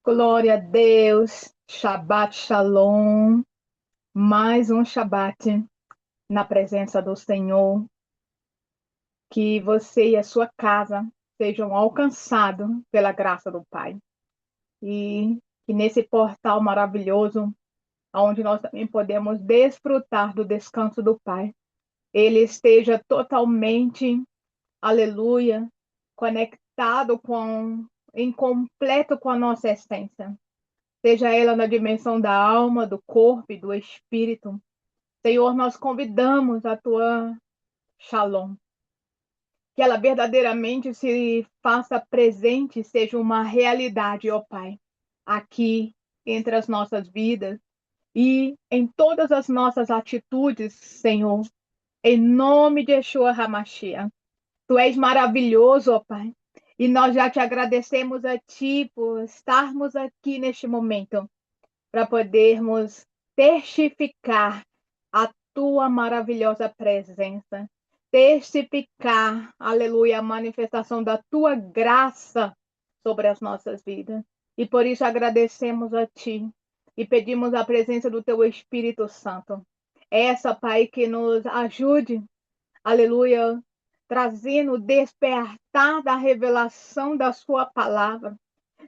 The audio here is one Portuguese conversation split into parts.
Glória a Deus, Shabbat Shalom, mais um Shabbat na presença do Senhor, que você e a sua casa sejam alcançados pela graça do Pai. E que nesse portal maravilhoso, onde nós também podemos desfrutar do descanso do Pai, ele esteja totalmente, aleluia, conectado em completo com a nossa essência. Seja ela na dimensão da alma, do corpo e do espírito. Senhor, nós convidamos a tua Shalom, que ela verdadeiramente se faça presente, seja uma realidade, ó Pai, aqui entre as nossas vidas e em todas as nossas atitudes, Senhor, em nome de Yeshua HaMashiach. Tu és maravilhoso, ó Pai, e nós já te agradecemos a Ti por estarmos aqui neste momento, para podermos testificar a tua maravilhosa presença, testificar, aleluia, a manifestação da tua graça sobre as nossas vidas. E por isso agradecemos a ti e pedimos a presença do teu Espírito Santo. Essa, Pai, que nos ajude, aleluia, trazendo o despertar da revelação da sua palavra,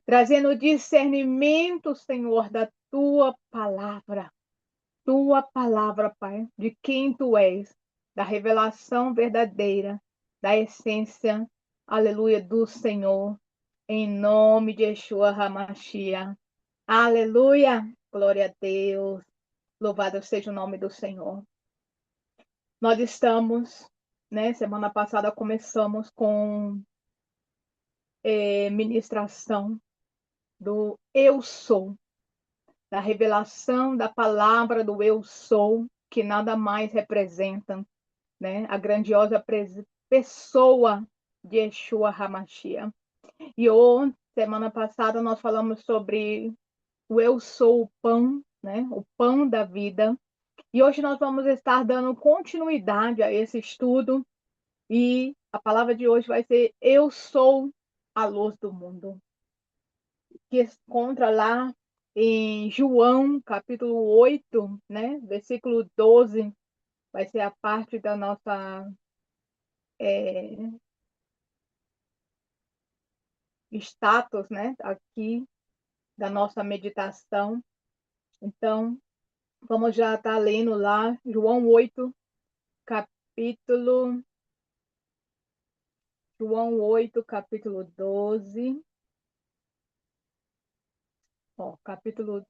trazendo discernimento, Senhor, da tua palavra, Pai, de quem tu és, da revelação verdadeira, da essência, aleluia, do Senhor, em nome de Yeshua HaMashiach. Aleluia, glória a Deus, louvado seja o nome do Senhor. Nós estamos, né, semana passada começamos com ministração do Eu Sou, da revelação da palavra do Eu Sou, que nada mais representa, né, a grandiosa pessoa de Yeshua HaMashiach. E ontem, semana passada, nós falamos sobre o Eu Sou o Pão, né, o Pão da Vida. E hoje nós vamos estar dando continuidade a esse estudo. E a palavra de hoje vai ser Eu Sou a Luz do Mundo, que se encontra lá em João, capítulo 8, né? Versículo 12, vai ser a parte da nossa status, né? Aqui, da nossa meditação. Então, vamos já estar lendo lá, João 8, capítulo... João 8, capítulo 12. Ó, capítulo...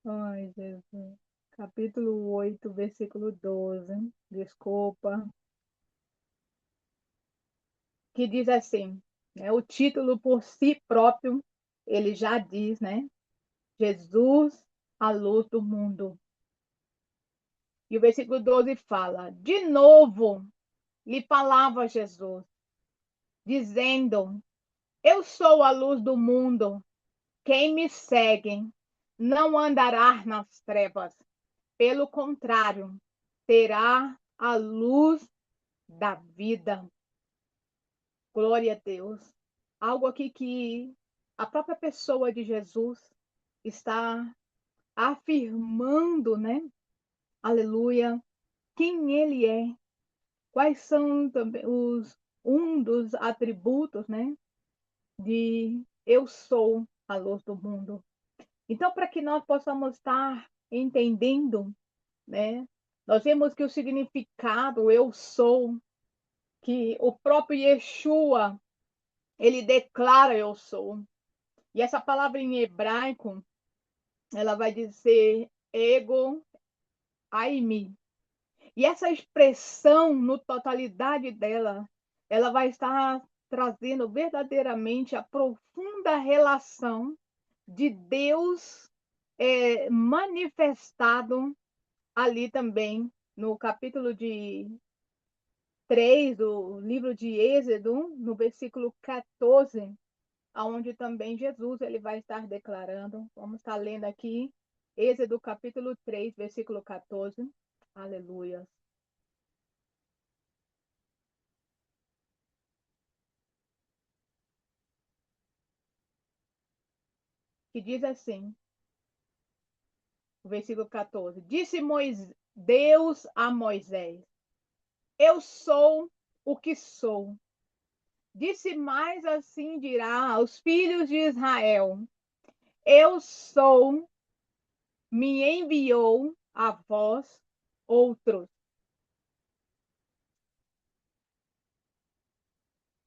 Ai, Jesus. Capítulo 8, versículo 12. Desculpa. Que diz assim, né? O título por si próprio, ele já diz, né? Jesus, a luz do mundo. E o versículo 12 fala: de novo lhe falava Jesus, dizendo: eu sou a luz do mundo. Quem me segue não andará nas trevas. Pelo contrário, terá a luz da vida. Glória a Deus. Algo aqui que a própria pessoa de Jesus está afirmando, né? Aleluia, quem ele é, quais são também um dos atributos, né? De eu sou a luz do mundo. Então, para que nós possamos estar entendendo, né? Nós vemos que o significado eu sou, que o próprio Yeshua, ele declara eu sou. E essa palavra em hebraico, ela vai dizer ego aimi. E essa expressão, no totalidade dela, ela vai estar trazendo verdadeiramente a profunda relação de Deus manifestado ali também no capítulo de 3 do livro de Êxodo, no versículo 14, aonde também Jesus ele vai estar declarando. Vamos estar lendo aqui, Êxodo capítulo 3, versículo 14. Aleluia. que diz assim, o versículo 14: Disse Deus a Moisés: Eu sou o que sou. Disse mais assim dirá aos filhos de Israel: Eu sou, me enviou a vós outros.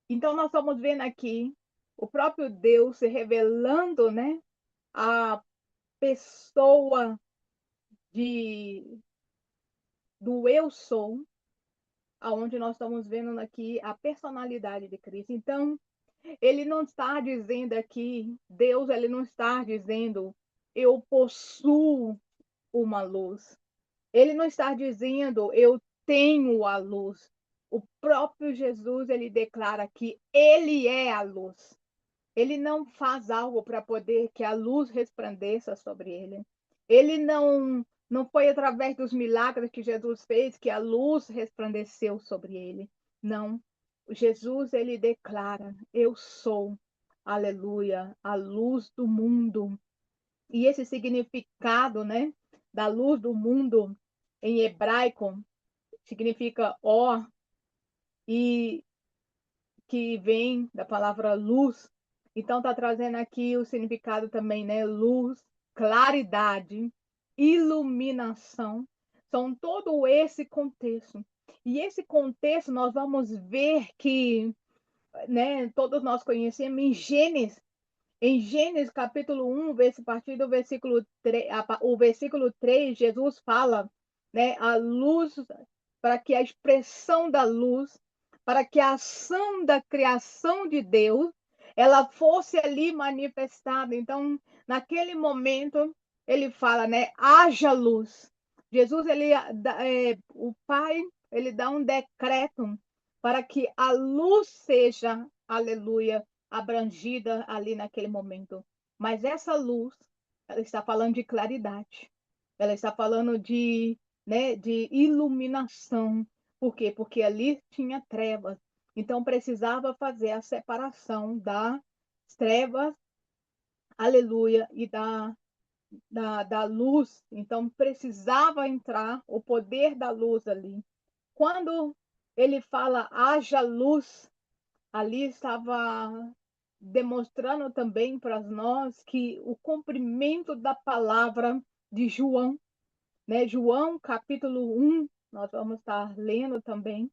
Então nós estamos vendo aqui o próprio Deus se revelando, né, a pessoa de do eu sou, aonde nós estamos vendo aqui a personalidade de Cristo. Então, ele não está dizendo aqui, Deus, ele não está dizendo eu possuo uma luz. Ele não está dizendo eu tenho a luz. O próprio Jesus, ele declara que ele é a luz. Ele não faz algo para poder que a luz resplandeça sobre ele. Ele não foi através dos milagres que Jesus fez que a luz resplandeceu sobre ele. Não. Jesus, ele declara: Eu sou, aleluia, a luz do mundo. E esse significado, né, da luz do mundo em hebraico significa ó, e que vem da palavra luz. Então está trazendo aqui o significado também, né? Luz, claridade, iluminação. São todo esse contexto. E esse contexto nós vamos ver que, né, todos nós conhecemos em Gênesis capítulo 1, a partir do versículo 3, o versículo 3, Jesus fala, né, a luz, para que a expressão da luz, para que a ação da criação de Deus, ela fosse ali manifestada. Então, naquele momento, ele fala, né, haja luz. Jesus, o Pai, ele dá um decreto para que a luz seja, aleluia, abrangida ali naquele momento. Mas essa luz, ela está falando de claridade. Ela está falando de, né, de iluminação. Por quê? Porque ali tinha trevas. Então precisava fazer a separação das trevas, aleluia, e da luz. Então precisava entrar o poder da luz ali. Quando ele fala haja luz, ali estava demonstrando também para nós que o cumprimento da palavra de João, né? João capítulo 1, nós vamos estar lendo também,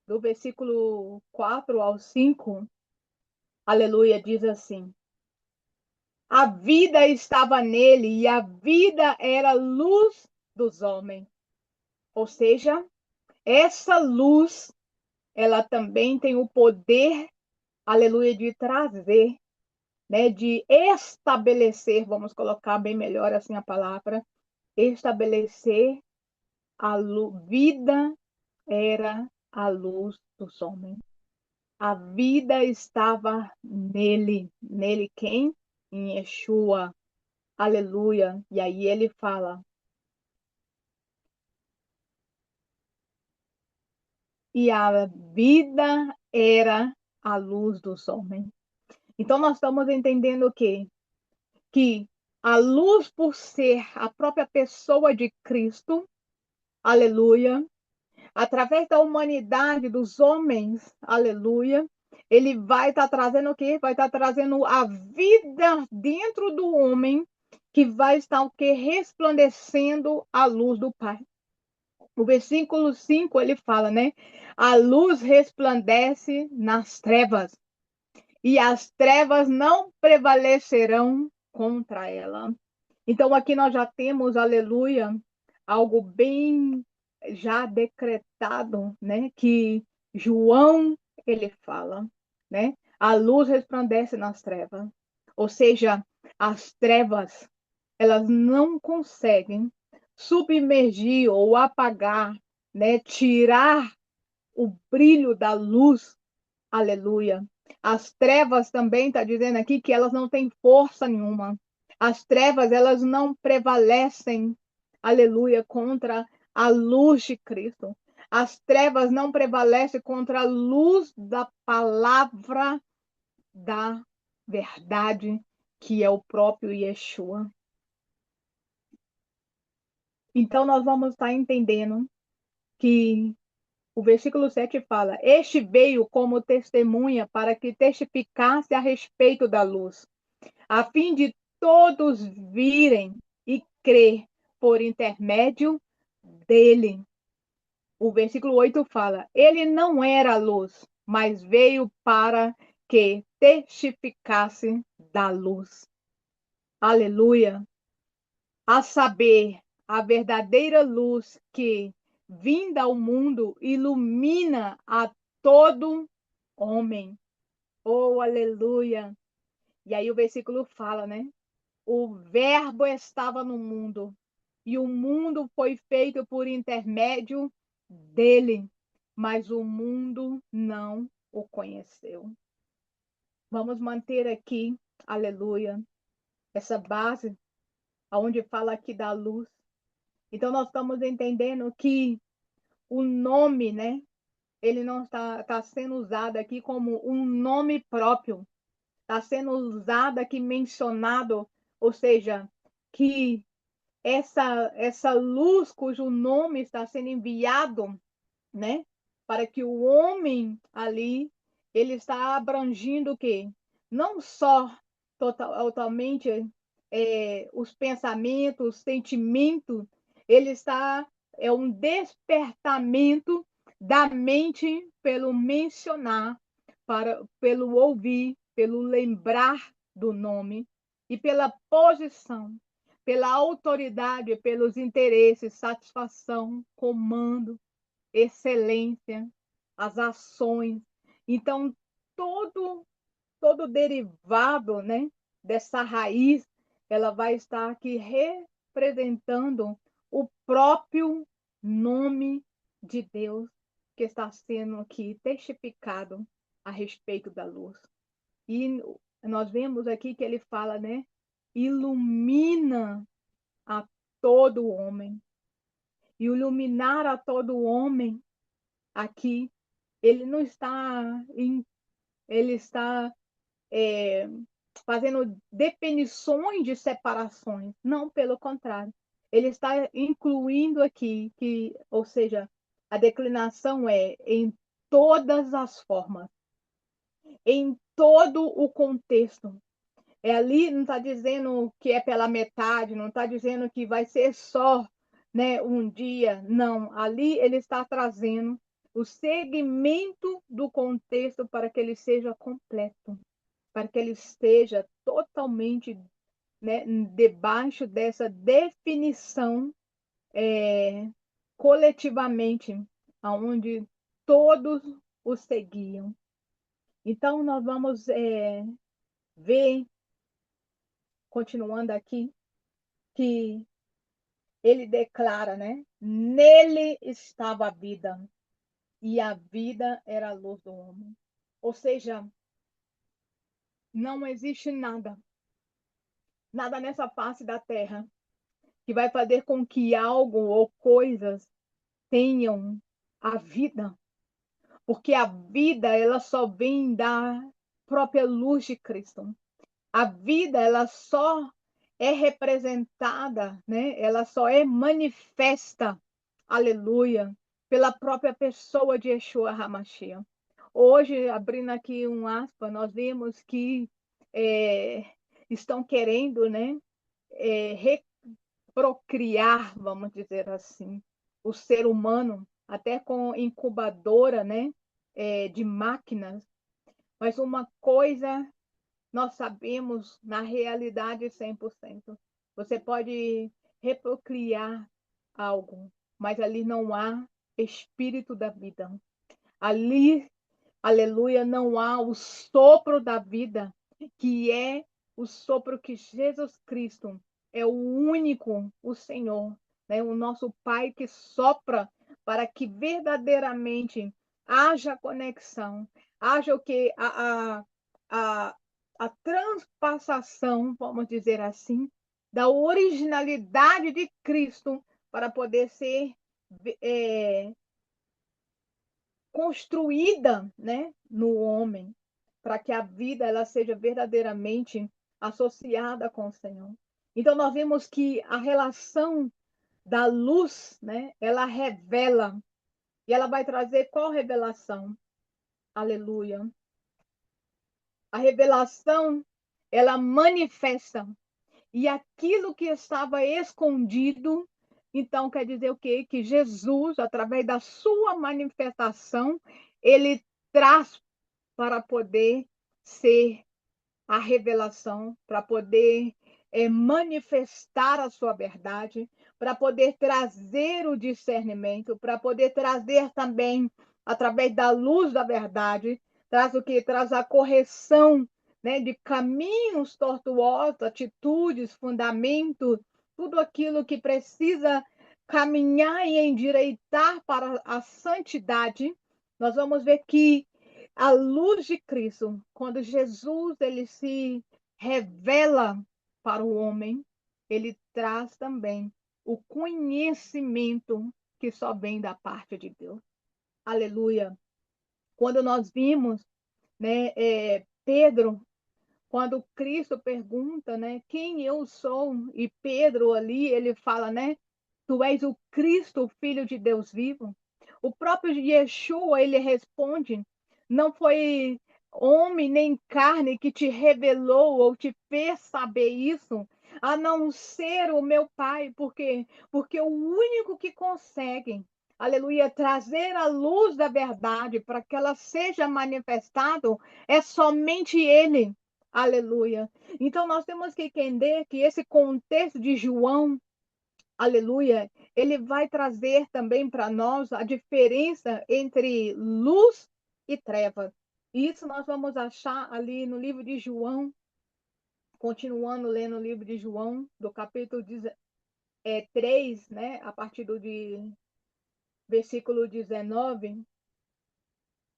do versículo 4 ao 5, aleluia, diz assim: A vida estava nele e a vida era a luz dos homens. Ou seja, essa luz, ela também tem o poder, aleluia, de trazer, né, de estabelecer, vamos colocar bem melhor assim a palavra, estabelecer a vida era a luz dos homens. A vida estava nele. Nele quem? Em Yeshua. Aleluia. E aí ele fala: e a vida era a luz dos homens. Então nós estamos entendendo o quê? Que a luz, por ser a própria pessoa de Cristo, aleluia, através da humanidade dos homens, aleluia, ele vai estar trazendo o quê? Vai estar trazendo a vida dentro do homem, que vai estar o quê? Resplandecendo a luz do Pai. O versículo 5 ele fala, né? A luz resplandece nas trevas, e as trevas não prevalecerão contra ela. Então aqui nós já temos, aleluia, algo bem já decretado, né? Que João ele fala, né? A luz resplandece nas trevas. Ou seja, as trevas, elas não conseguem submergir ou apagar, né? Tirar o brilho da luz. Aleluia. As trevas também está dizendo aqui que elas não têm força nenhuma. As trevas, elas não prevalecem, aleluia, contra a luz de Cristo. As trevas não prevalecem contra a luz da palavra da verdade, que é o próprio Yeshua. Então, nós vamos estar entendendo que o versículo 7 fala: Este veio como testemunha para que testificasse a respeito da luz, a fim de todos virem e crer por intermédio dele. O versículo 8 fala: Ele não era a luz, mas veio para que testificasse da luz. Aleluia! A saber, a verdadeira luz que, vinda ao mundo, ilumina a todo homem. Oh, aleluia! E aí o versículo fala, né? O verbo estava no mundo, e o mundo foi feito por intermédio dele, mas o mundo não o conheceu. Vamos manter aqui, aleluia, essa base, onde fala aqui da luz. Então, nós estamos entendendo que o nome, né? Ele não está sendo usado aqui como um nome próprio. Está sendo usado aqui, mencionado, ou seja, que essa luz cujo nome está sendo enviado, né? Para que o homem ali, ele está abrangindo o quê? Não só totalmente os pensamentos, os sentimentos, ele está, é um despertamento da mente pelo mencionar, pelo ouvir, pelo lembrar do nome e pela posição, pela autoridade, pelos interesses, satisfação, comando, excelência, as ações. Então, todo derivado, né, dessa raiz, ela vai estar aqui representando o próprio nome de Deus que está sendo aqui testificado a respeito da luz. E nós vemos aqui que ele fala, né, ilumina a todo homem. E iluminar a todo homem aqui, ele não está ele está fazendo definições de separações. Não, pelo contrário. Ele está incluindo aqui, ou seja, a declinação é em todas as formas, em todo o contexto. Ali não está dizendo que é pela metade, não está dizendo que vai ser só, né, um dia. Não, ali ele está trazendo o segmento do contexto para que ele seja completo, para que ele esteja totalmente, né, debaixo dessa definição coletivamente, aonde todos o seguiam. Então, nós vamos ver, continuando aqui, que ele declara, né? Nele estava a vida, e a vida era a luz do homem. Ou seja, não existe nada nessa face da terra que vai fazer com que algo ou coisas tenham a vida, porque a vida ela só vem da própria luz de Cristo. A vida ela só é representada, né? Ela só é manifesta, aleluia, pela própria pessoa de Yeshua HaMashiach. Hoje, abrindo aqui um aspa, nós vemos que estão querendo, né, reprocriar, vamos dizer assim, o ser humano, até com incubadora, né, de máquinas. Mas uma coisa nós sabemos na realidade 100%. Você pode reprocriar algo, mas ali não há espírito da vida. Ali, aleluia, não há o sopro da vida, que é o sopro que Jesus Cristo é o único, o Senhor, né? O nosso Pai que sopra para que verdadeiramente haja conexão, haja o que a, a transpassação, vamos dizer assim, da originalidade de Cristo para poder ser construída, né, no homem, para que a vida ela seja verdadeiramente associada com o Senhor. Então nós vemos que a relação da luz, né, ela revela e ela vai trazer qual revelação? Aleluia. A revelação, ela manifesta. E aquilo que estava escondido, então quer dizer o quê? Que Jesus, através da sua manifestação, ele traz para poder ser a revelação, para poder manifestar a sua verdade, para poder trazer o discernimento, para poder trazer também, através da luz da verdade, traz o que? Traz a correção, né, de caminhos tortuosos, atitudes, fundamentos, tudo aquilo que precisa caminhar e endireitar para a santidade. Nós vamos ver que a luz de Cristo, quando Jesus ele se revela para o homem, ele traz também o conhecimento que só vem da parte de Deus. Aleluia. Quando nós vimos, né, Pedro, quando Cristo pergunta, né, quem eu sou, e Pedro ali, ele fala, né, tu és o Cristo, o Filho de Deus vivo. O próprio Yeshua, ele responde, não foi homem nem carne que te revelou ou te fez saber isso, a não ser o meu Pai, porque o único que consegue, aleluia, trazer a luz da verdade para que ela seja manifestada é somente Ele. Aleluia. Então nós temos que entender que esse contexto de João, aleluia, ele vai trazer também para nós a diferença entre luz e trevas. E isso nós vamos achar ali no livro de João, continuando lendo o livro de João, do capítulo 3, né, a partir do versículo 19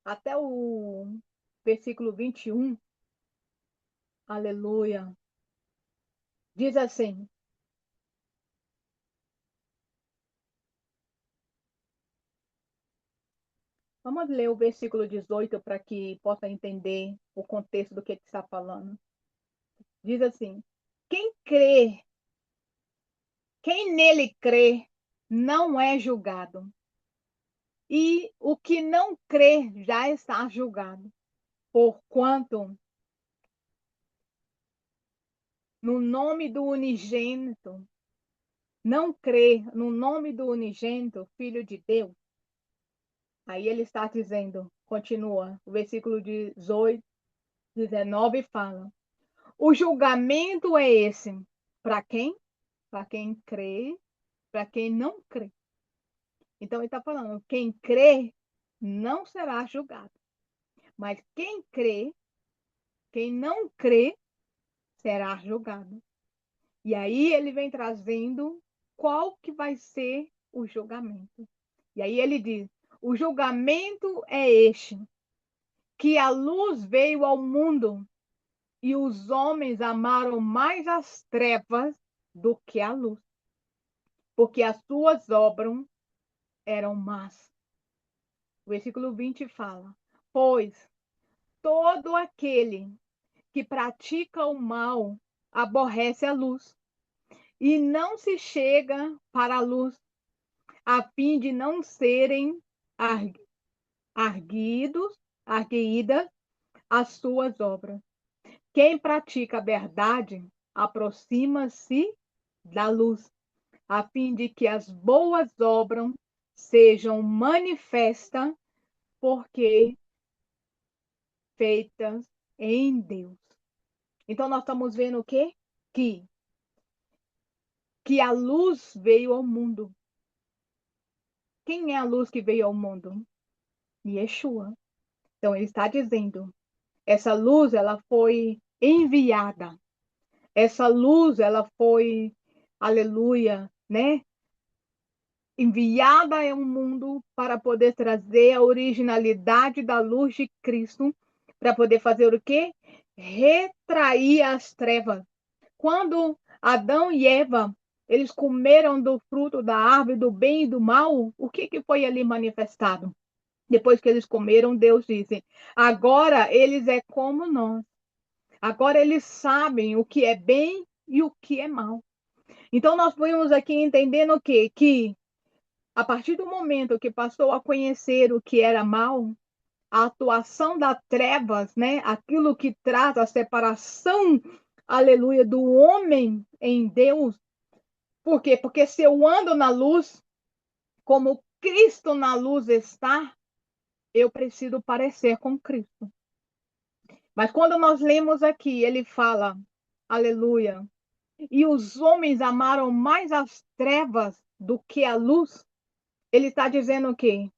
até o versículo 21. Aleluia. Diz assim: vamos ler o versículo 18 para que possa entender o contexto do que está falando. Diz assim: quem crê, quem nele crê, não é julgado. E o que não crê já está julgado, porquanto no nome do unigênito, não crê no nome do unigênito, Filho de Deus. Aí ele está dizendo, continua, o versículo 18, 19 fala: o julgamento é esse. Para quem? Para quem crê, para quem não crê. Então ele está falando, quem crê não será julgado. Mas quem crê, quem não crê, será julgado. E aí ele vem trazendo qual que vai ser o julgamento. E aí ele diz, o julgamento é este, que a luz veio ao mundo e os homens amaram mais as trevas do que a luz, porque as suas obras eram más. O versículo 20 fala: pois todo aquele que pratica o mal aborrece a luz e não se chega para a luz, a fim de não serem arguidas as suas obras. Quem pratica a verdade aproxima-se da luz, a fim de que as boas obras sejam manifestas, porque feitas em Deus. Então nós estamos vendo o quê? Que a luz veio ao mundo. Quem é a luz que veio ao mundo? Yeshua. Então ele está dizendo, essa luz ela foi enviada. Essa luz ela foi, aleluia, né? Enviada ao mundo para poder trazer a originalidade da luz de Cristo, para poder fazer o quê? Retrair as trevas. Quando Adão e Eva, eles comeram do fruto da árvore do bem e do mal, o que foi ali manifestado? Depois que eles comeram, Deus disse: agora eles é como nós. Agora eles sabem o que é bem e o que é mal. Então nós vamos aqui entendendo o quê? Que a partir do momento que passou a conhecer o que era mal, a atuação das trevas, né? Aquilo que traz a separação, aleluia, do homem em Deus. Por quê? Porque se eu ando na luz, como Cristo na luz está, eu preciso parecer com Cristo. Mas quando nós lemos aqui, ele fala, aleluia, e os homens amaram mais as trevas do que a luz, ele está dizendo o quê?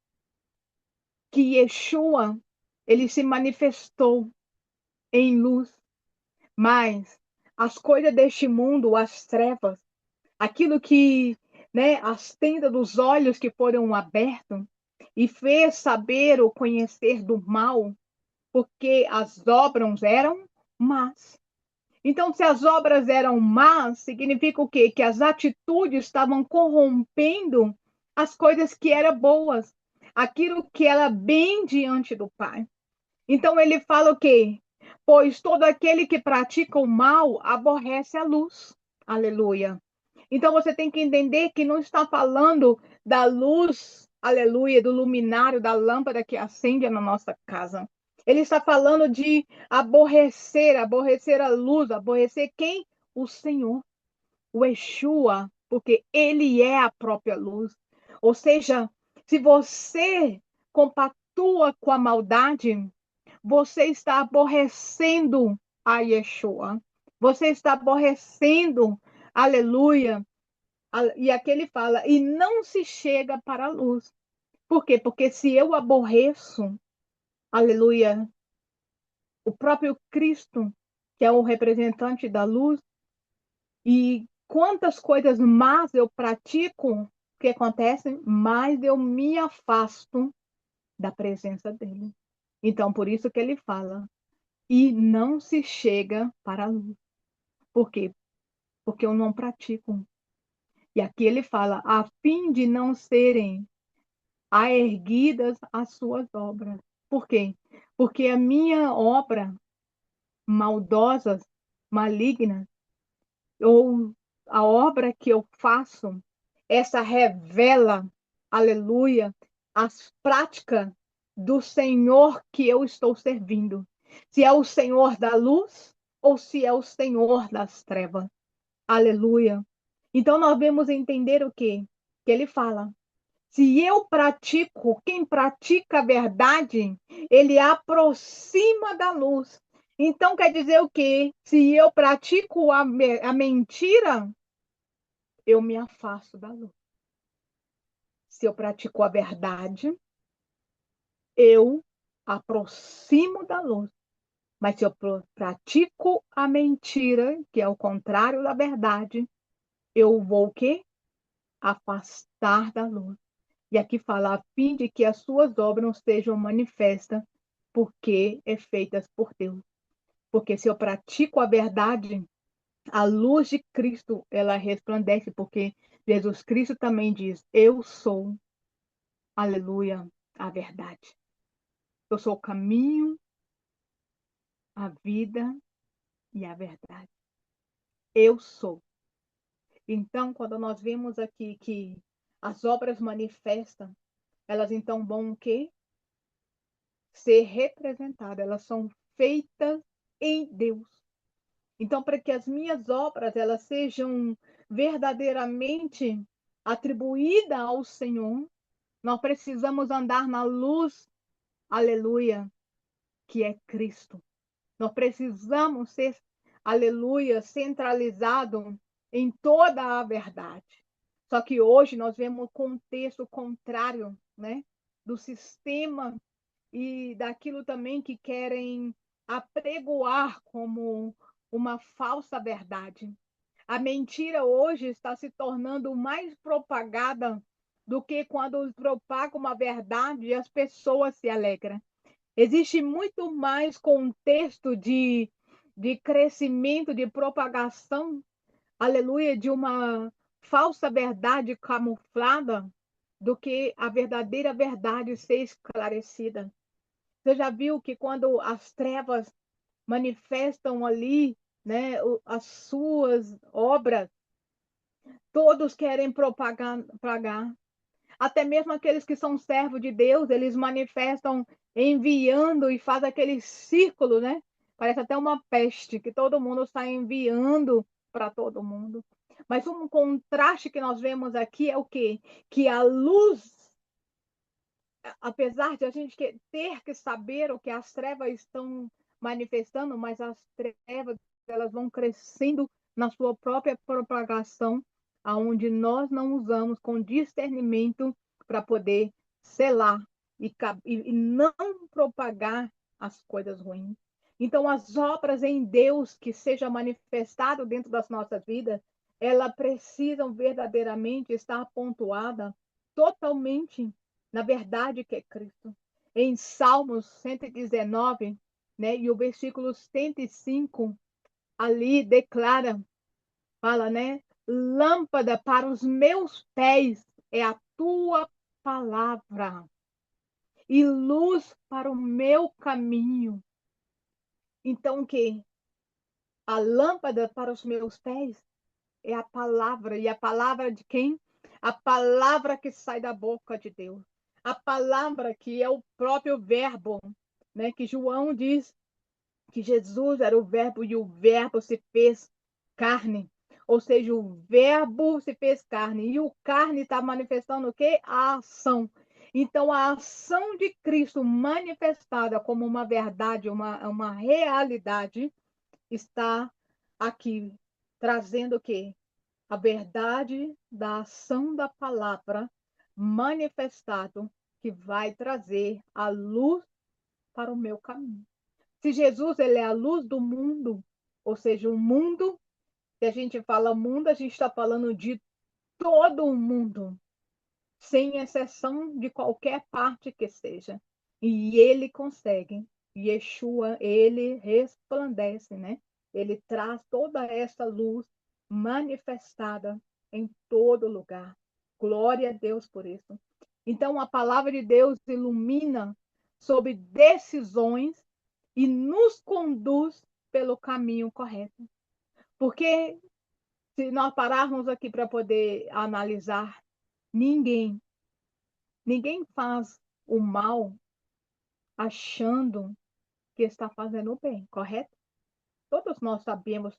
Que Yeshua, ele se manifestou em luz, mas as coisas deste mundo, as trevas, aquilo que, né, as tendas dos olhos que foram abertos e fez saber ou conhecer do mal, porque as obras eram más. Então, se as obras eram más, significa o quê? Que as atitudes estavam corrompendo as coisas que eram boas, aquilo que era bem diante do Pai. Então, ele fala o quê? Pois todo aquele que pratica o mal aborrece a luz. Aleluia. Então, você tem que entender que não está falando da luz, aleluia, do luminário, da lâmpada que acende na nossa casa. Ele está falando de aborrecer, aborrecer a luz, aborrecer quem? O Senhor, o Yeshua, porque ele é a própria luz. Ou seja, se você compactua com a maldade, você está aborrecendo a Yeshua. Você está aborrecendo, aleluia. E aqui ele fala, e não se chega para a luz. Por quê? Porque se eu aborreço, aleluia, o próprio Cristo, que é o representante da luz, e quantas coisas más eu pratico, o que acontece? Mais eu me afasto da presença dele. Então, por isso que ele fala, e não se chega para a luz. Por quê? Porque eu não pratico. E aqui ele fala, a fim de não serem aerguidas as suas obras. Por quê? Porque a minha obra maldosa, maligna, ou a obra que eu faço, essa revela, aleluia, as práticas do Senhor que eu estou servindo. Se é o Senhor da luz ou se é o Senhor das trevas. Aleluia. Então nós vamos entender o quê? Que ele fala: se eu pratico, quem pratica a verdade, ele aproxima da luz. Então quer dizer o quê? Se eu pratico a mentira, eu me afasto da luz. Se eu pratico a verdade, eu aproximo da luz. Mas se eu pratico a mentira, que é o contrário da verdade, eu vou o quê? Afastar da luz. E aqui fala, a fim de que as suas obras não sejam manifestas, porque é feitas por Deus. Porque se eu pratico a verdade, a luz de Cristo, ela resplandece, porque Jesus Cristo também diz, eu sou, aleluia, a verdade. Eu sou o caminho, a vida e a verdade. Eu sou. Então, quando nós vemos aqui que as obras manifestam, elas então vão o quê? Ser representadas, elas são feitas em Deus. Então, para que as minhas obras elas sejam verdadeiramente atribuídas ao Senhor, nós precisamos andar na luz, aleluia, que é Cristo. Nós precisamos ser, aleluia, centralizado em toda a verdade. Só que hoje nós vemos o contexto contrário, né, do sistema e daquilo também que querem apregoar como uma falsa verdade. A mentira hoje está se tornando mais propagada do que quando propaga uma verdade e as pessoas se alegram. Existe muito mais contexto de crescimento, de propagação, aleluia, de uma falsa verdade camuflada do que a verdadeira verdade ser esclarecida. Você já viu que quando as trevas manifestam ali, né, as suas obras, todos querem propagar. Até mesmo aqueles que são servos de Deus, eles manifestam enviando e faz aquele círculo, né? Parece até uma peste que todo mundo está enviando para todo mundo. Mas um contraste que nós vemos aqui é o quê? Que a luz, apesar de a gente ter que saber o que as trevas estão manifestando, mas as trevas elas vão crescendo na sua própria propagação, aonde nós não usamos com discernimento para poder selar e não propagar as coisas ruins. Então, as obras em Deus que seja manifestado dentro das nossas vidas, elas precisam verdadeiramente estar pontuadas totalmente na verdade que é Cristo. Em Salmos 119, né, e o versículo 105, ali declara, fala, né? Lâmpada para os meus pés é a tua palavra e luz para o meu caminho. Então, o que? A lâmpada para os meus pés é a palavra. E a palavra de quem? A palavra que sai da boca de Deus. A palavra que é o próprio verbo, né? Que João diz que Jesus era o verbo e o verbo se fez carne. Ou seja, o verbo se fez carne. E o carne está manifestando o quê? A ação. Então, a ação de Cristo manifestada como uma verdade, uma realidade, está aqui trazendo o quê? A verdade da ação da palavra manifestado que vai trazer a luz para o meu caminho. Se Jesus ele é a luz do mundo, ou seja, o mundo, se a gente fala mundo, a gente está falando de todo o mundo, sem exceção de qualquer parte que seja. E ele consegue. Yeshua, ele resplandece, né? Ele traz toda essa luz manifestada em todo lugar. Glória a Deus por isso. Então, a palavra de Deus ilumina sobre decisões e nos conduz pelo caminho correto. Porque se nós pararmos aqui para poder analisar, ninguém Ninguém faz o mal achando que está fazendo o bem, correto? Todos nós sabemos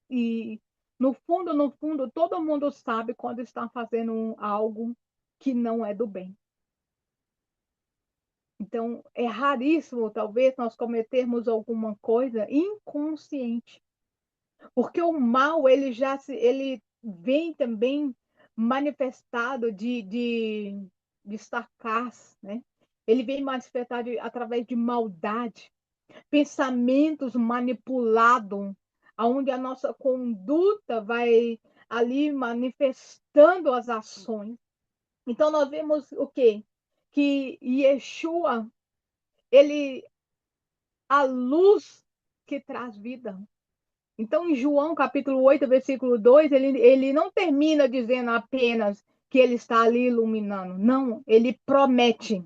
e no fundo, todo mundo sabe quando está fazendo algo que não é do bem. Então, é raríssimo, talvez, nós cometermos alguma coisa inconsciente, porque o mal, ele vem também manifestado de sarcasmo, né? Ele vem manifestado através de maldade, pensamentos manipulados, onde a nossa conduta vai ali manifestando as ações. Então, nós vemos o quê? Que Yeshua, ele, a luz que traz vida. Então, em João capítulo 8, versículo 2, ele não termina dizendo apenas que ele está ali iluminando. Não, ele promete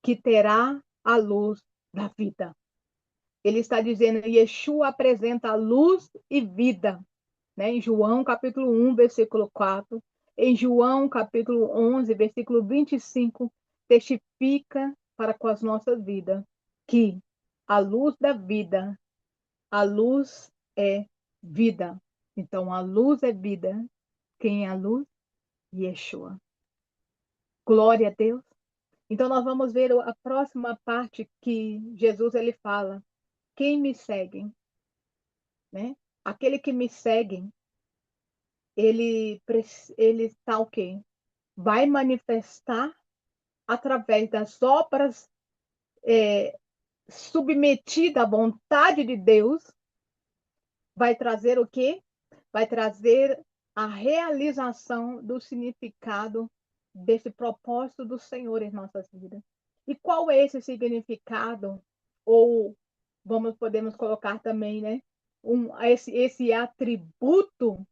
que terá a luz da vida. Ele está dizendo, Yeshua apresenta luz e vida, né? Em João capítulo 1, versículo 4, em João capítulo 11, versículo 25, testifica para com as nossas vidas que a luz da vida, a luz é vida. Então, a luz é vida. Quem é a luz? Yeshua. Glória a Deus. Então, nós vamos ver a próxima parte que Jesus ele fala. Quem me segue, né? Aquele que me segue, ele, ele está o quê? Vai manifestar através das obras submetida à vontade de Deus, vai trazer o quê? Vai trazer a realização do significado desse propósito do Senhor em nossas vidas. E qual é esse significado? Ou podemos colocar também, né? Esse atributo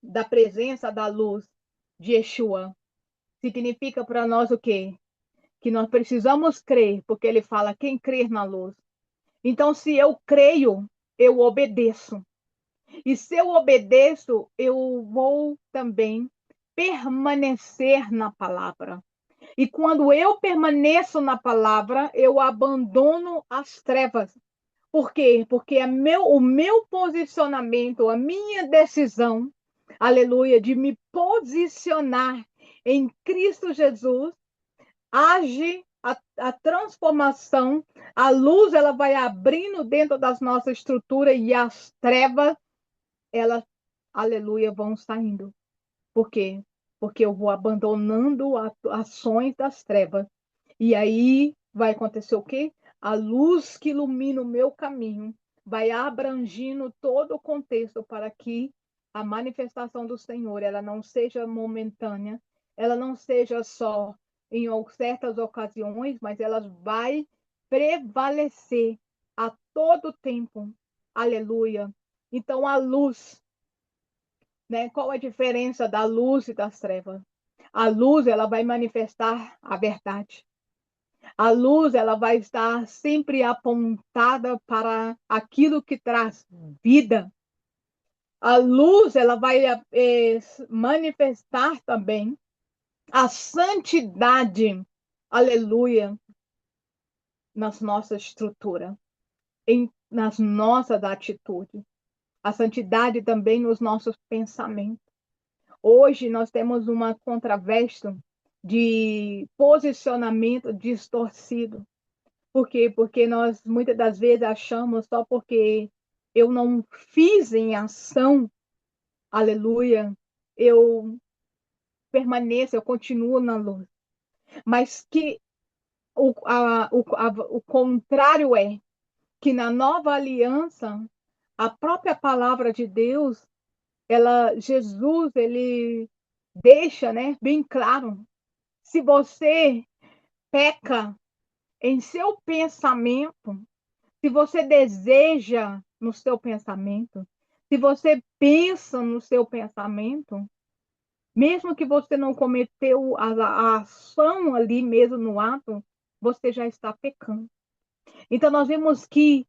da presença da luz de Yeshua. Significa para nós o quê? Que nós precisamos crer, porque ele fala quem crer na luz. Então, se eu creio, eu obedeço. E se eu obedeço, eu vou também permanecer na palavra. E quando eu permaneço na palavra, eu abandono as trevas. Por quê? Porque o meu posicionamento, a minha decisão, aleluia, de me posicionar em Cristo Jesus, age a transformação, a luz ela vai abrindo dentro das nossas estruturas e as trevas, elas, aleluia, vão saindo. Por quê? Porque eu vou abandonando ações das trevas. E aí vai acontecer o quê? A luz que ilumina o meu caminho vai abrangindo todo o contexto para que a manifestação do Senhor ela não seja momentânea, ela não seja só em certas ocasiões, mas ela vai prevalecer a todo tempo. Aleluia. Então a luz, né? Qual a diferença da luz e das trevas? A luz, ela vai manifestar a verdade. A luz, ela vai estar sempre apontada para aquilo que traz vida. A luz, ela vai manifestar também a santidade, aleluia, nas nossas estruturas, nas nossas atitudes. A santidade também nos nossos pensamentos. Hoje nós temos uma controvérsia de posicionamento distorcido. Por quê? Porque nós muitas das vezes achamos só porque eu não fiz em ação, aleluia, eu permaneço, eu continuo na luz. Mas que o contrário é que na nova aliança, a própria palavra de Deus, Jesus, ele deixa, né, bem claro. Se você peca em seu pensamento, se você deseja no seu pensamento, se você pensa no seu pensamento, mesmo que você não cometeu a ação ali mesmo no ato, você já está pecando. Então, nós vemos que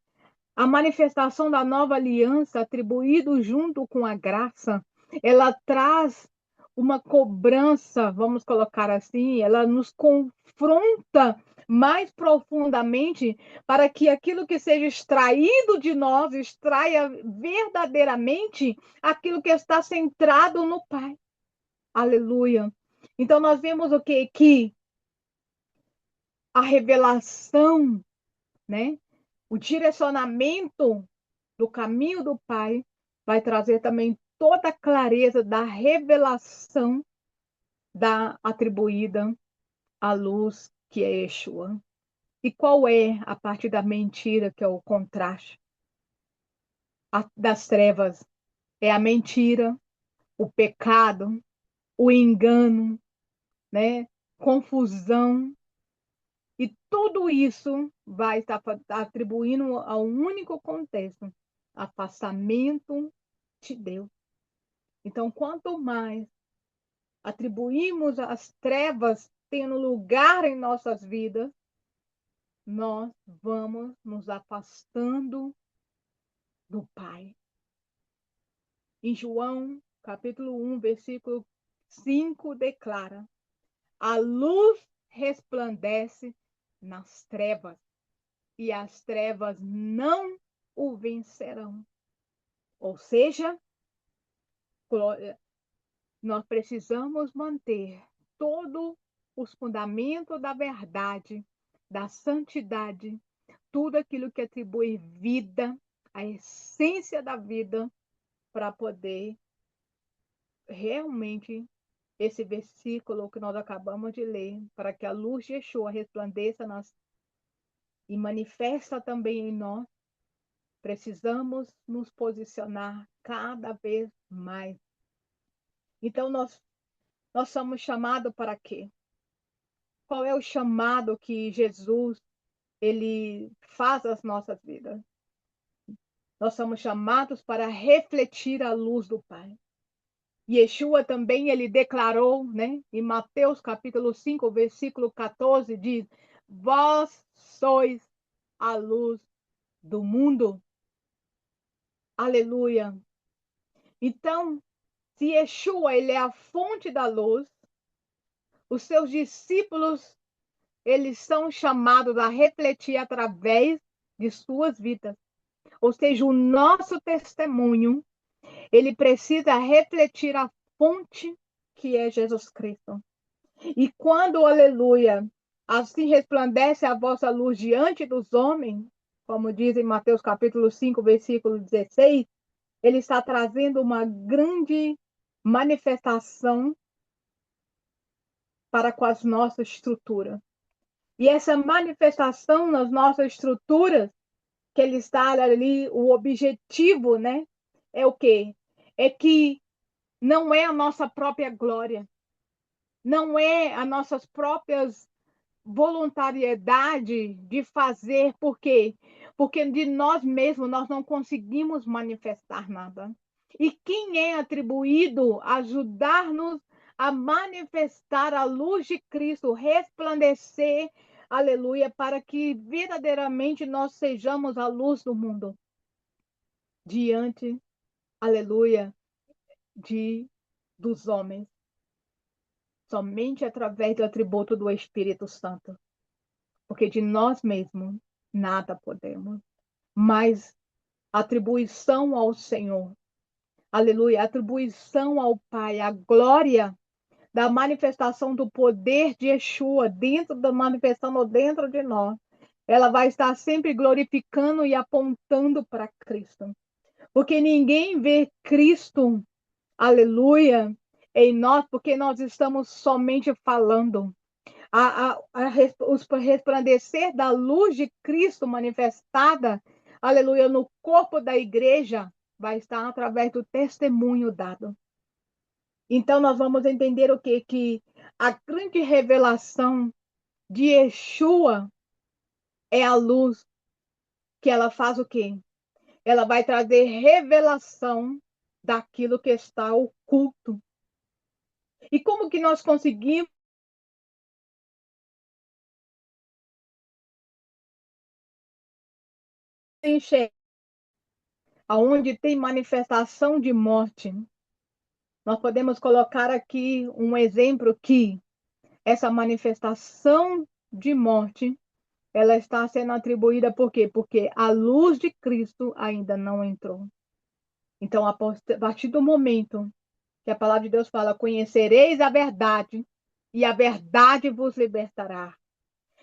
a manifestação da nova aliança, atribuído junto com a graça, ela traz uma cobrança, vamos colocar assim, ela nos confronta mais profundamente para que aquilo que seja extraído de nós extraia verdadeiramente aquilo que está centrado no Pai. Aleluia. Então nós vemos o quê? Que a revelação, né? O direcionamento do caminho do Pai vai trazer também toda a clareza da revelação da atribuída à luz que é Yeshua. E qual é a parte da mentira que é o contraste das trevas? É a mentira, o pecado, o engano, né? Confusão. E tudo isso vai estar atribuindo a um único contexto: afastamento de Deus. Então, quanto mais atribuímos as trevas tendo lugar em nossas vidas, nós vamos nos afastando do Pai. Em João, capítulo 1, versículo 5, declara: a luz resplandece nas trevas, e as trevas não o vencerão. Ou seja, nós precisamos manter todos os fundamentos da verdade, da santidade, tudo aquilo que atribui vida, a essência da vida, para poder realmente esse versículo que nós acabamos de ler, para que a luz de Yeshua resplandeça e manifesta também em nós, precisamos nos posicionar cada vez mais. Então, nós somos chamados para quê? Qual é o chamado que Jesus ele faz às nossas vidas? Nós somos chamados para refletir a luz do Pai. Yeshua também, ele declarou, né? Em Mateus capítulo 5, versículo 14, diz: Vós sois a luz do mundo. Aleluia. Então, se Yeshua, ele é a fonte da luz, os seus discípulos, eles são chamados a refletir através de suas vidas. Ou seja, o nosso testemunho, ele precisa refletir a fonte que é Jesus Cristo. E quando, aleluia, assim resplandece a vossa luz diante dos homens, como diz em Mateus capítulo 5, versículo 16, ele está trazendo uma grande manifestação para com as nossas estruturas. E essa manifestação nas nossas estruturas, que ele está ali, o objetivo, né? É o quê? É que não é a nossa própria glória, não é as nossas próprias voluntariedade de fazer, por quê? Porque de nós mesmos nós não conseguimos manifestar nada. E quem é atribuído a ajudar-nos a manifestar a luz de Cristo, resplandecer, aleluia, para que verdadeiramente nós sejamos a luz do mundo diante, aleluia, de dos homens, somente através do atributo do Espírito Santo. Porque de nós mesmos nada podemos, mas atribuição ao Senhor, aleluia, atribuição ao Pai, a glória da manifestação do poder de Yeshua dentro da manifestação dentro de nós, ela vai estar sempre glorificando e apontando para Cristo, porque ninguém vê Cristo, aleluia, em nós, porque nós estamos somente falando. O resplandecer da luz de Cristo manifestada, aleluia, no corpo da igreja, vai estar através do testemunho dado. Então, nós vamos entender o quê? Que a grande revelação de Yeshua é a luz, que ela faz o quê? Ela vai trazer revelação daquilo que está oculto. E como que nós conseguimos enxergar aonde tem manifestação de morte? Nós podemos colocar aqui um exemplo que essa manifestação de morte, ela está sendo atribuída por quê? Porque a luz de Cristo ainda não entrou. Então, a partir do momento que a palavra de Deus fala, conhecereis a verdade e a verdade vos libertará.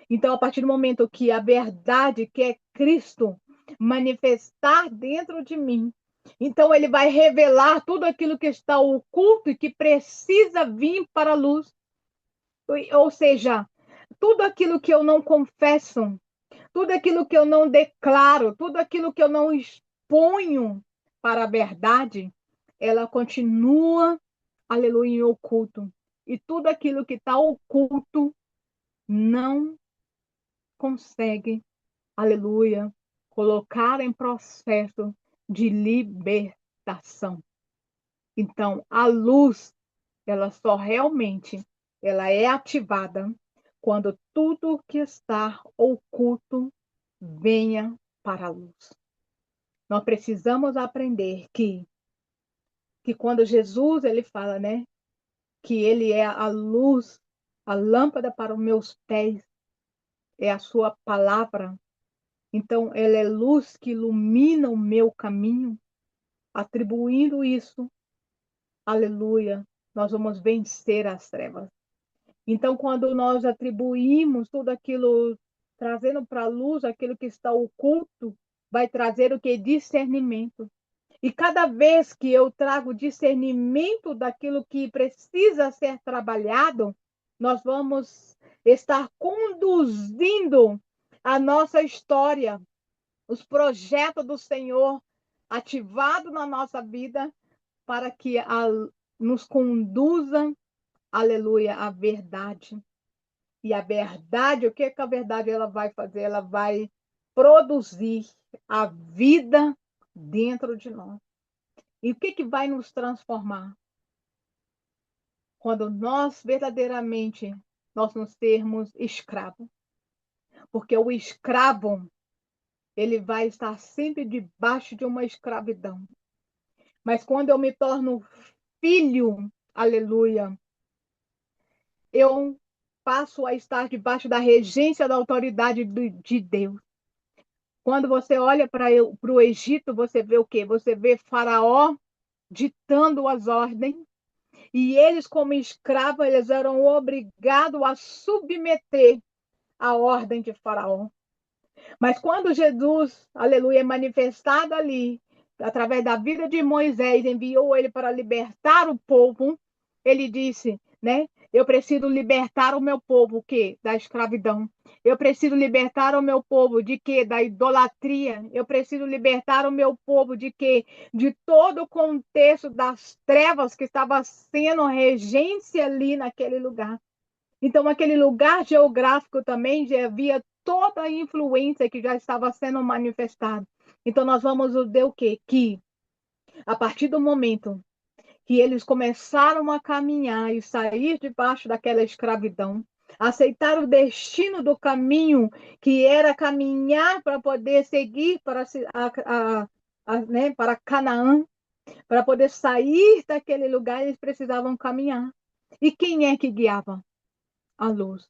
Então, a partir do momento que a verdade, que é Cristo, manifestar dentro de mim, então ele vai revelar tudo aquilo que está oculto e que precisa vir para a luz. Ou seja, tudo aquilo que eu não confesso, tudo aquilo que eu não declaro, tudo aquilo que eu não exponho para a verdade, ela continua, aleluia, em oculto. E tudo aquilo que está oculto não consegue, aleluia, colocar em processo de libertação. Então, a luz, ela só realmente, ela é ativada quando tudo que está oculto venha para a luz. Nós precisamos aprender que quando Jesus, ele fala, né, que ele é a luz, a lâmpada para os meus pés, é a sua palavra. Então, ela é luz que ilumina o meu caminho, atribuindo isso, aleluia, nós vamos vencer as trevas. Então, quando nós atribuímos tudo aquilo, trazendo para a luz aquilo que está oculto, vai trazer o que? Discernimento. E cada vez que eu trago discernimento daquilo que precisa ser trabalhado, nós vamos estar conduzindo a nossa história, os projetos do Senhor ativados na nossa vida para que nos conduza, aleluia, à verdade. E a verdade, o que que a verdade ela vai fazer? Ela vai produzir a vida dentro de nós. E o que que vai nos transformar? quando nós verdadeiramente nós nos termos escravos. Porque o escravo, ele vai estar sempre debaixo de uma escravidão. Mas quando eu me torno filho, aleluia, eu passo a estar debaixo da regência da autoridade de Deus. Quando você olha para o Egito, você vê o quê? Você vê Faraó ditando as ordens, e eles, como escravos, eles eram obrigados a submeter a ordem de Faraó. Mas quando Jesus, aleluia, é manifestado ali, através da vida de Moisés, enviou ele para libertar o povo, ele disse, né? Eu preciso libertar o meu povo, o quê? Da escravidão. Eu preciso libertar o meu povo de quê? Da idolatria. Eu preciso libertar o meu povo de quê? De todo o contexto das trevas que estava sendo regência ali naquele lugar. Então, aquele lugar geográfico também já havia toda a influência que já estava sendo manifestada. Então, nós vamos ver o quê? Que a partir do momento que eles começaram a caminhar e sair debaixo daquela escravidão, aceitar o destino do caminho, que era caminhar para poder seguir né, para Canaã, para poder sair daquele lugar, eles precisavam caminhar. E quem é que guiava? A luz.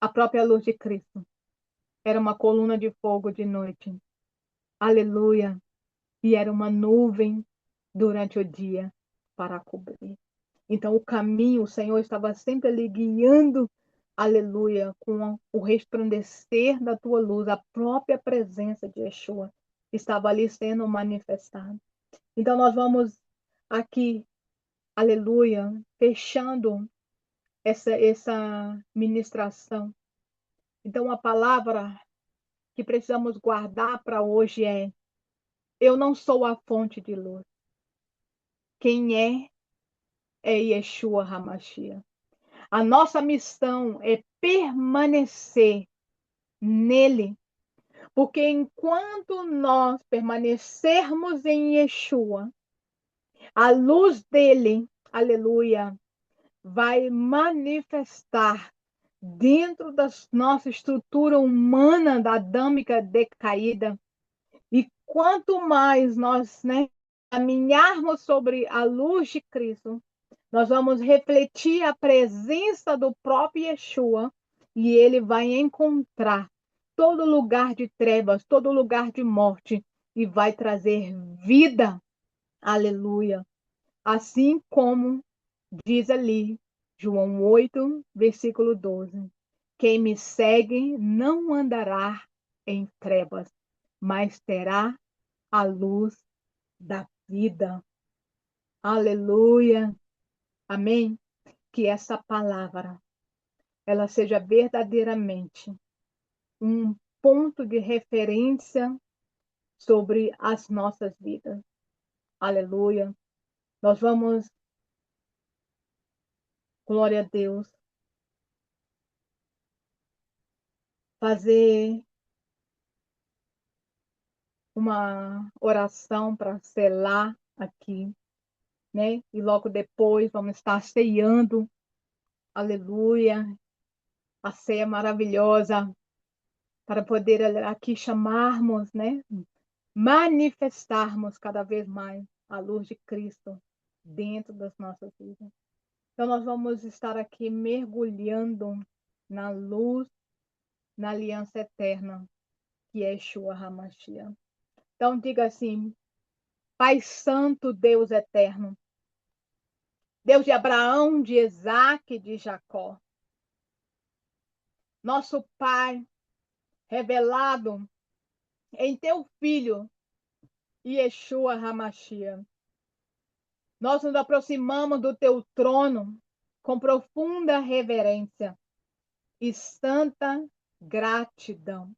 A própria luz de Cristo. Era uma coluna de fogo de noite. Aleluia. E era uma nuvem durante o dia para cobrir. Então, o caminho, o Senhor estava sempre ali guiando, aleluia, com o resplandecer da tua luz, a própria presença de Yeshua estava ali sendo manifestada. Então, nós vamos aqui, aleluia, fechando essa ministração. Então, a palavra que precisamos guardar para hoje é: eu não sou a fonte de luz. Quem é Yeshua HaMashiach. A nossa missão é permanecer nele, porque enquanto nós permanecermos em Yeshua, a luz dele, aleluia, vai manifestar dentro da nossa estrutura humana da adâmica decaída. E quanto mais nós, né, caminharmos sobre a luz de Cristo, nós vamos refletir a presença do próprio Yeshua e ele vai encontrar todo lugar de trevas, todo lugar de morte e vai trazer vida. Aleluia. Assim como diz ali, João 8, versículo 12. Quem me segue não andará em trevas, mas terá a luz da vida. Aleluia. Amém. Que essa palavra ela seja verdadeiramente um ponto de referência sobre as nossas vidas. Aleluia. Nós vamos, glória a Deus, fazer uma oração para selar aqui, né? E logo depois vamos estar ceando. Aleluia. A ceia maravilhosa para poder aqui chamarmos, né? Manifestarmos cada vez mais a luz de Cristo dentro das nossas vidas. Então, nós vamos estar aqui mergulhando na luz, na aliança eterna, que é Yeshua HaMashiach. Então, diga assim: Pai Santo, Deus eterno, Deus de Abraão, de Isaac, de Jacó, nosso Pai revelado em teu Filho, Yeshua HaMashiach. Nós nos aproximamos do teu trono com profunda reverência e santa gratidão.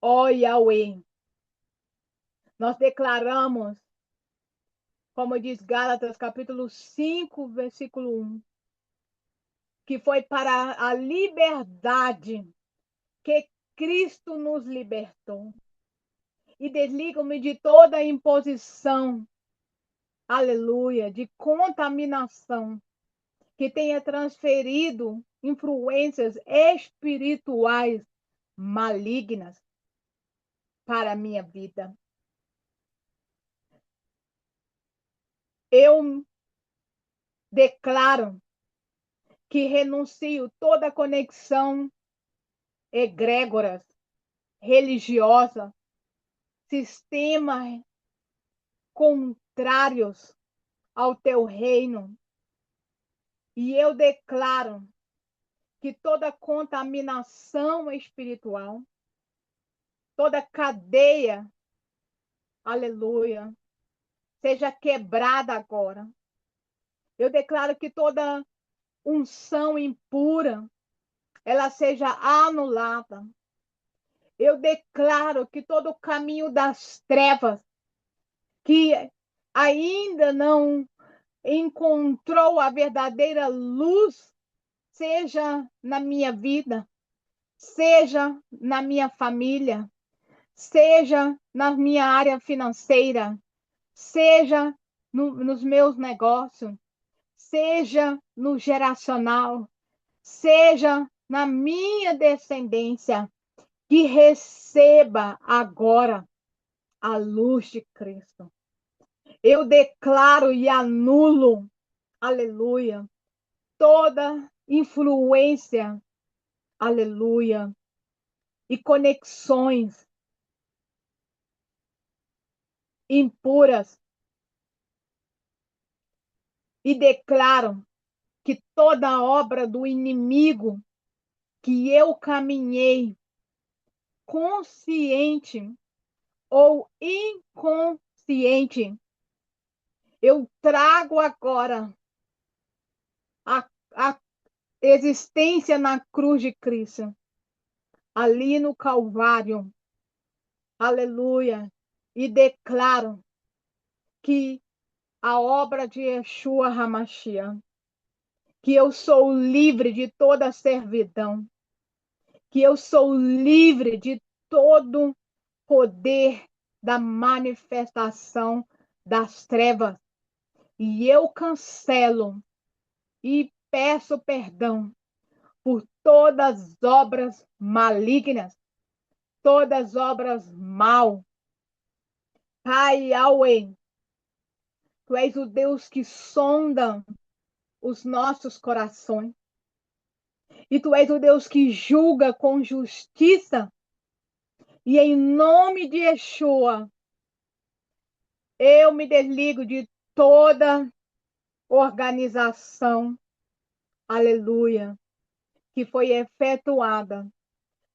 Ó Yahweh, nós declaramos, como diz Gálatas capítulo 5, versículo 1, que foi para a liberdade que Cristo nos libertou. E desligo-me de toda imposição, aleluia, de contaminação, que tenha transferido influências espirituais malignas para a minha vida. Eu declaro que renuncio toda conexão egrégoras, religiosa, sistemas contrários ao teu reino. E eu declaro que toda contaminação espiritual, toda cadeia, aleluia, seja quebrada agora. Eu declaro que toda unção impura, ela seja anulada. Eu declaro que todo o caminho das trevas, que ainda não encontrou a verdadeira luz, seja na minha vida, seja na minha família, seja na minha área financeira, seja nos meus negócios, seja no geracional, seja na minha descendência, que receba agora a luz de Cristo. Eu declaro e anulo, aleluia, toda influência, aleluia, e conexões impuras, e declaro que toda obra do inimigo que eu caminhei, consciente ou inconsciente, eu trago agora a existência na cruz de Cristo, ali no Calvário, aleluia, e declaro que a obra de Yeshua HaMashiach, que eu sou livre de toda servidão, que eu sou livre de todo poder da manifestação das trevas, e eu cancelo e peço perdão por todas as obras malignas, todas as obras mal. Pai Yahweh, tu és o Deus que sonda os nossos corações. E tu és o Deus que julga com justiça. E em nome de Yeshua, eu me desligo de toda organização, aleluia, que foi efetuada,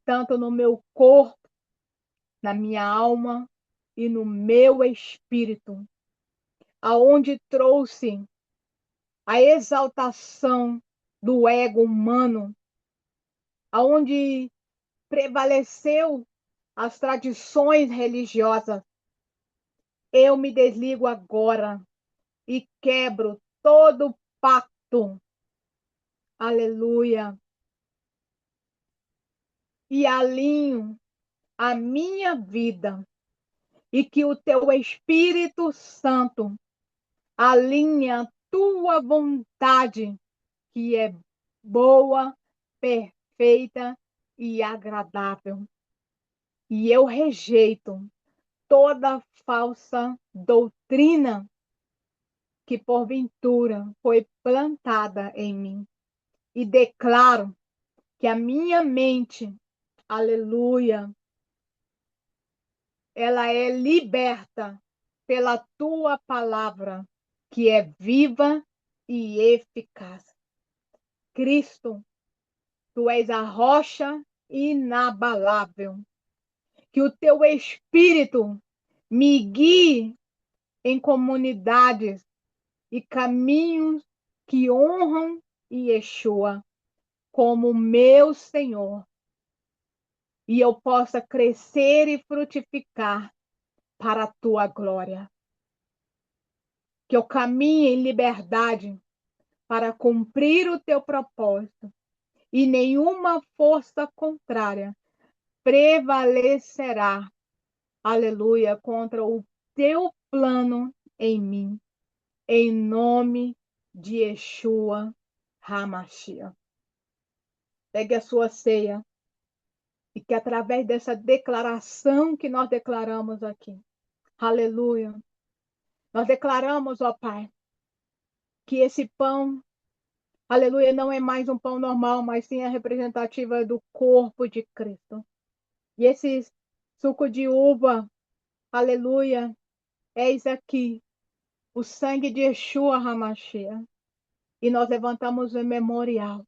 tanto no meu corpo, na minha alma e no meu espírito, aonde trouxe a exaltação do ego humano, aonde prevaleceu as tradições religiosas. Eu me desligo agora e quebro todo pacto, aleluia, e alinho a minha vida, e que o teu Espírito Santo alinhe a tua vontade, que é boa, perfeita e agradável. E eu rejeito toda falsa doutrina que porventura foi plantada em mim. E declaro que a minha mente, aleluia, ela é liberta pela tua palavra, que é viva e eficaz. Cristo, tu és a rocha inabalável. Que o teu Espírito me guie em comunidades e caminhos que honram Yeshua como meu Senhor, e eu possa crescer e frutificar para a tua glória. Que eu caminhe em liberdade para cumprir o teu propósito, e nenhuma força contrária prevalecerá, aleluia, contra o teu plano em mim. em nome de Yeshua HaMashiach. Pegue a sua ceia e que através dessa declaração que nós declaramos aqui, aleluia, nós declaramos, ó Pai, que esse pão, aleluia, não é mais um pão normal, mas sim a representativa do corpo de Cristo. E esse suco de uva, aleluia, eis aqui o sangue de Yeshua HaMashiach. E nós levantamos o memorial.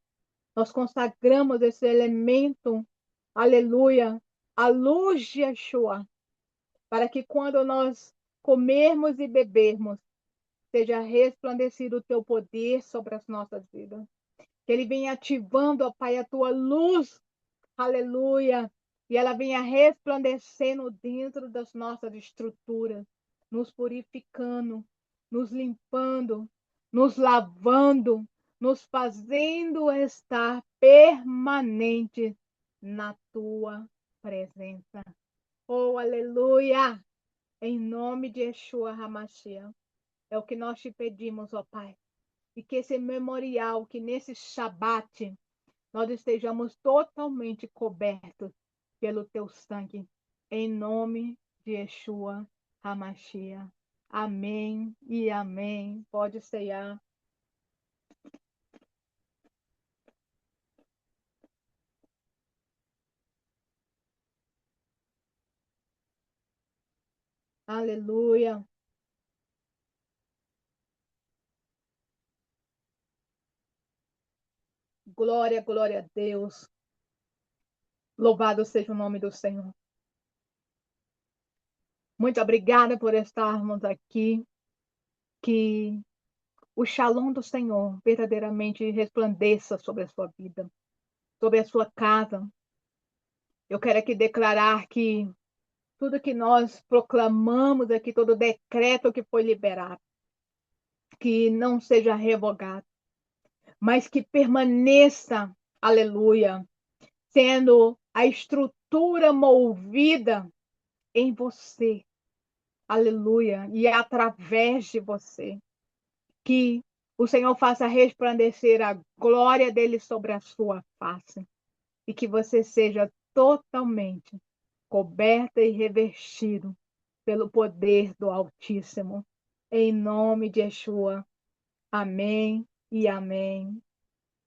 Nós consagramos esse elemento, aleluia, à luz de Yeshua, para que quando nós comermos e bebermos, seja resplandecido o teu poder sobre as nossas vidas. Que ele venha ativando, ó Pai, a tua luz, aleluia, e ela venha resplandecendo dentro das nossas estruturas, nos purificando, nos limpando, nos lavando, nos fazendo estar permanente na tua presença. Oh, aleluia! Em nome de Yeshua HaMashiach. É o que nós te pedimos, ó Pai. E que esse memorial, que nesse Shabat, nós estejamos totalmente cobertos pelo teu sangue. Em nome de Yeshua HaMashiach. Amém e amém. Pode ceiar. Aleluia. Glória, glória a Deus. Louvado seja o nome do Senhor. Muito obrigada por estarmos aqui. Que o shalom do Senhor verdadeiramente resplandeça sobre a sua vida, sobre a sua casa. Eu quero aqui declarar que tudo que nós proclamamos aqui, todo decreto que foi liberado, que não seja revogado, mas que permaneça, aleluia, sendo a estrutura movida em você, aleluia, e através de você. Que o Senhor faça resplandecer a glória dele sobre a sua face e que você seja totalmente coberta e revestido pelo poder do Altíssimo. Em nome de Yeshua. Amém e amém.